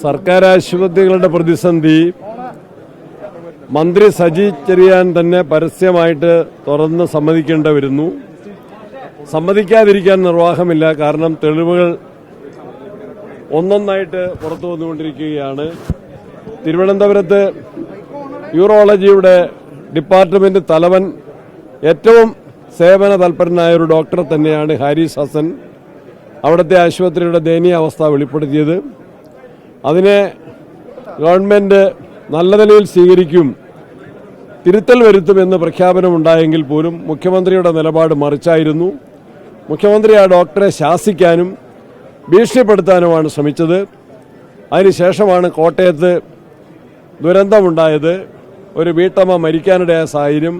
സർക്കാർ ആശുപത്രികളുടെ പ്രതിസന്ധി മന്ത്രി സജി ചെറിയാൻ തന്നെ പരസ്യമായിട്ട് തുറന്ന് സമ്മതിക്കേണ്ടി വരുന്നു. സമ്മതിക്കാതിരിക്കാൻ നിർവാഹമില്ല. കാരണം തെളിവുകൾ ഒന്നൊന്നായിട്ട് പുറത്തു വന്നുകൊണ്ടിരിക്കുകയാണ്. തിരുവനന്തപുരത്ത് യൂറോളജിയുടെ ഡിപ്പാർട്ട്മെന്റ് തലവൻ ഏറ്റവും സേവന തൽപരനായ ഒരു ഡോക്ടറെ തന്നെയാണ് ഹാരിസ് ഹസൻ അവിടുത്തെ ആശുപത്രിയുടെ ദയനീയാവസ്ഥ വെളിപ്പെടുത്തിയത്. അതിനെ ഗവൺമെന്റ് നല്ല നിലയിൽ സ്വീകരിക്കും, തിരുത്തൽ വരുത്തുമെന്ന് പ്രഖ്യാപനമുണ്ടായെങ്കിൽ പോലും മുഖ്യമന്ത്രിയുടെ നിലപാട് മറിച്ചായിരുന്നു. മുഖ്യമന്ത്രി ആ ഡോക്ടറെ ശാസിക്കാനും ഭീഷണിപ്പെടുത്താനുമാണ് ശ്രമിച്ചത്. അതിനുശേഷമാണ് കോട്ടയത്ത് ദുരന്തമുണ്ടായത്. ഒരു വീട്ടമ്മ മരിക്കാനിടയായ സാഹചര്യം.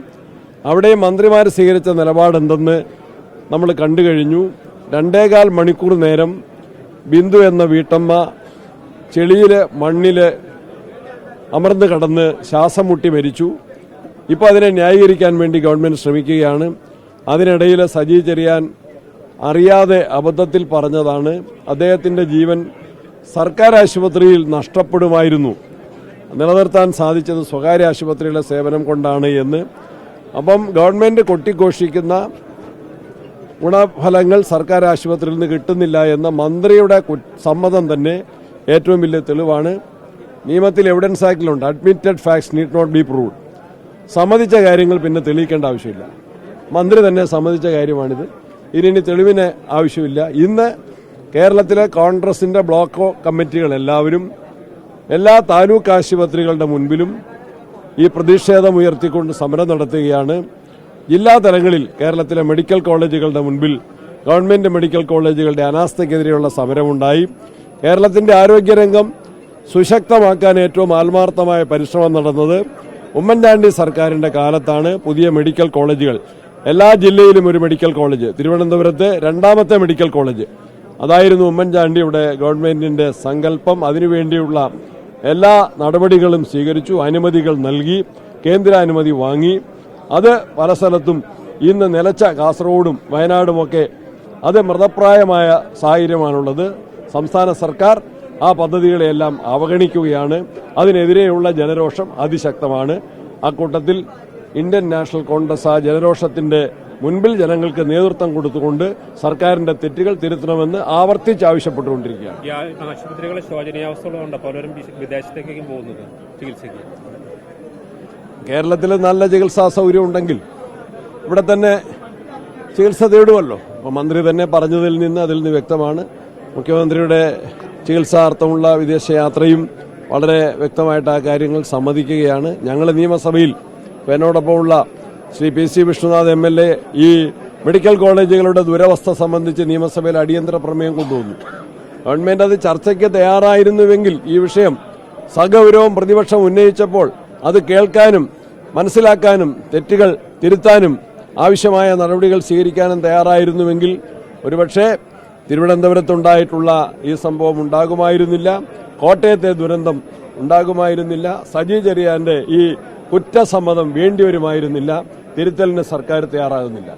അവിടെയും മന്ത്രിമാർ സ്വീകരിച്ച നിലപാടെന്തെന്ന് നമ്മൾ കണ്ടു കഴിഞ്ഞു. 2.25 മണിക്കൂർ നേരം ബിന്ദു എന്ന വീട്ടമ്മ ചെളിയിൽ മണ്ണിൽ അമർന്ന് കടന്ന് ശ്വാസം മുട്ടി മരിച്ചു. ഇപ്പോൾ അതിനെ ന്യായീകരിക്കാൻ വേണ്ടി ഗവൺമെന്റ് ശ്രമിക്കുകയാണ്. അതിനിടയിൽ സജി ചെറിയാൻ അറിയാതെ അബദ്ധത്തിൽ പറഞ്ഞതാണ് അദ്ദേഹത്തിന്റെ ജീവൻ സർക്കാർ ആശുപത്രിയിൽ നഷ്ടപ്പെടുമായിരുന്നു, നിലനിർത്താൻ സാധിച്ചത് സ്വകാര്യ ആശുപത്രിയിലെ സേവനം കൊണ്ടാണ് എന്ന്. അപ്പം ഗവൺമെന്റ് കൊട്ടിഘോഷിക്കുന്ന ഗുണഫലങ്ങൾ സർക്കാർ ആശുപത്രിയിൽ നിന്ന് കിട്ടുന്നില്ല എന്ന മന്ത്രിയുടെ സമ്മതം തന്നെ ഏറ്റവും വലിയ തെളിവാണ്. നിയമത്തിൽ എവിഡൻസ് ആക്ടിലുണ്ട്, admitted facts need not be proved. സമ്മതിച്ച കാര്യങ്ങൾ പിന്നെ തെളിയിക്കേണ്ട ആവശ്യമില്ല. മന്ത്രി തന്നെ സമ്മതിച്ച കാര്യമാണിത്. ഇനി തെളിവിന് ആവശ്യമില്ല. ഇന്ന് കേരളത്തിലെ കോൺഗ്രസിന്റെ ബ്ലോക്ക് കമ്മിറ്റികൾ എല്ലാവരും എല്ലാ താലൂക്ക് ആശുപത്രികളുടെ മുൻപിലും ഈ പ്രതിഷേധം ഉയർത്തിക്കൊണ്ട് സമരം നടത്തുകയാണ്. ജില്ലാ തലങ്ങളിൽ കേരളത്തിലെ മെഡിക്കൽ കോളേജുകളുടെ മുൻപിൽ ഗവൺമെന്റ് മെഡിക്കൽ കോളേജുകളുടെ അനാസ്ഥയ്ക്കെതിരെയുള്ള സമരമുണ്ടായി. കേരളത്തിന്റെ ആരോഗ്യരംഗം സുശക്തമാക്കാൻ ഏറ്റവും ആത്മാർത്ഥമായ പരിശ്രമം നടന്നത് ഉമ്മൻചാണ്ടി സർക്കാരിന്റെ കാലത്താണ്. പുതിയ മെഡിക്കൽ കോളേജുകൾ എല്ലാ ജില്ലയിലും ഒരു മെഡിക്കൽ കോളേജ്, തിരുവനന്തപുരത്ത് 2ാമത്തെ മെഡിക്കൽ കോളേജ്, അതായിരുന്നു ഉമ്മൻചാണ്ടിയുടെ ഗവൺമെന്റിന്റെ സങ്കല്പം. അതിനുവേണ്ടിയുള്ള എല്ലാ നടപടികളും സ്വീകരിച്ചു, അനുമതികൾ നൽകി, കേന്ദ്രാനുമതി വാങ്ങി. അത് പല സ്ഥലത്തും ഇന്ന് നിലച്ച കാസർഗോഡും വയനാടുമൊക്കെ അത് മൃതപ്രായമായ സാഹചര്യമാണുള്ളത്. സംസ്ഥാന സർക്കാർ ആ പദ്ധതികളെയെല്ലാം അവഗണിക്കുകയാണ്. അതിനെതിരെയുള്ള ജനരോഷം അതിശക്തമാണ്. അക്കൂട്ടത്തിൽ ഇന്ത്യൻ നാഷണൽ കോൺഗ്രസ് ആ ജനരോഷത്തിന്റെ മുൻപിൽ ജനങ്ങൾക്ക് നേതൃത്വം കൊടുത്തുകൊണ്ട് സർക്കാരിന്റെ തെറ്റുകൾ തിരുത്തണമെന്ന് ആവർത്തിച്ച് ആവശ്യപ്പെട്ടുകൊണ്ടിരിക്കുകയാണ്. ആശുപത്രികളെ ശോചനീയാവസ്ഥകളുണ്ട്, പലരും വിദേശത്തേക്കും പോകുന്നത് ചികിത്സയ്ക്ക്. കേരളത്തിൽ നല്ല ചികിത്സാ സൗകര്യം ഉണ്ടെങ്കിൽ ഇവിടെ തന്നെ ചികിത്സ തേടുമല്ലോ. അപ്പോൾ മന്ത്രി തന്നെ പറഞ്ഞതിൽ നിന്ന് അതിൽ നിന്ന് വ്യക്തമാണ്. മുഖ്യമന്ത്രിയുടെ ചികിത്സാർത്ഥമുള്ള വിദേശയാത്രയും വളരെ വ്യക്തമായിട്ട് ആ കാര്യങ്ങൾ സമ്മതിക്കുകയാണ്. ഞങ്ങൾ നിയമസഭയിൽ എന്നോടൊപ്പമുള്ള ശ്രീ PC വിഷ്ണുനാഥ് MLA ഈ മെഡിക്കൽ കോളേജുകളുടെ ദുരവസ്ഥ സംബന്ധിച്ച് നിയമസഭയിൽ അടിയന്തര പ്രമേയം കൊണ്ടുവന്നു. ഗവൺമെന്റ് അത് ചർച്ചയ്ക്ക് തയ്യാറായിരുന്നുവെങ്കിൽ ഈ വിഷയം സഗൗരവം പ്രതിപക്ഷം ഉന്നയിച്ചപ്പോൾ അത് കേൾക്കാനും മനസ്സിലാക്കാനും തെറ്റുകൾ തിരുത്താനും ആവശ്യമായ നടപടികൾ സ്വീകരിക്കാനും തയ്യാറായിരുന്നുവെങ്കിൽ ഒരുപക്ഷെ തിരുവനന്തപുരത്തുണ്ടായിട്ടുള്ള ഈ സംഭവം ഉണ്ടാകുമായിരുന്നില്ല, കോട്ടയത്തെ ദുരന്തം ഉണ്ടാകുമായിരുന്നില്ല, സജി ചെറിയാന്റെ ഈ കുറ്റസമ്മതം വേണ്ടിവരുമായിരുന്നില്ല, തിരുത്തലിന് സർക്കാർ തയ്യാറാകുന്നില്ല.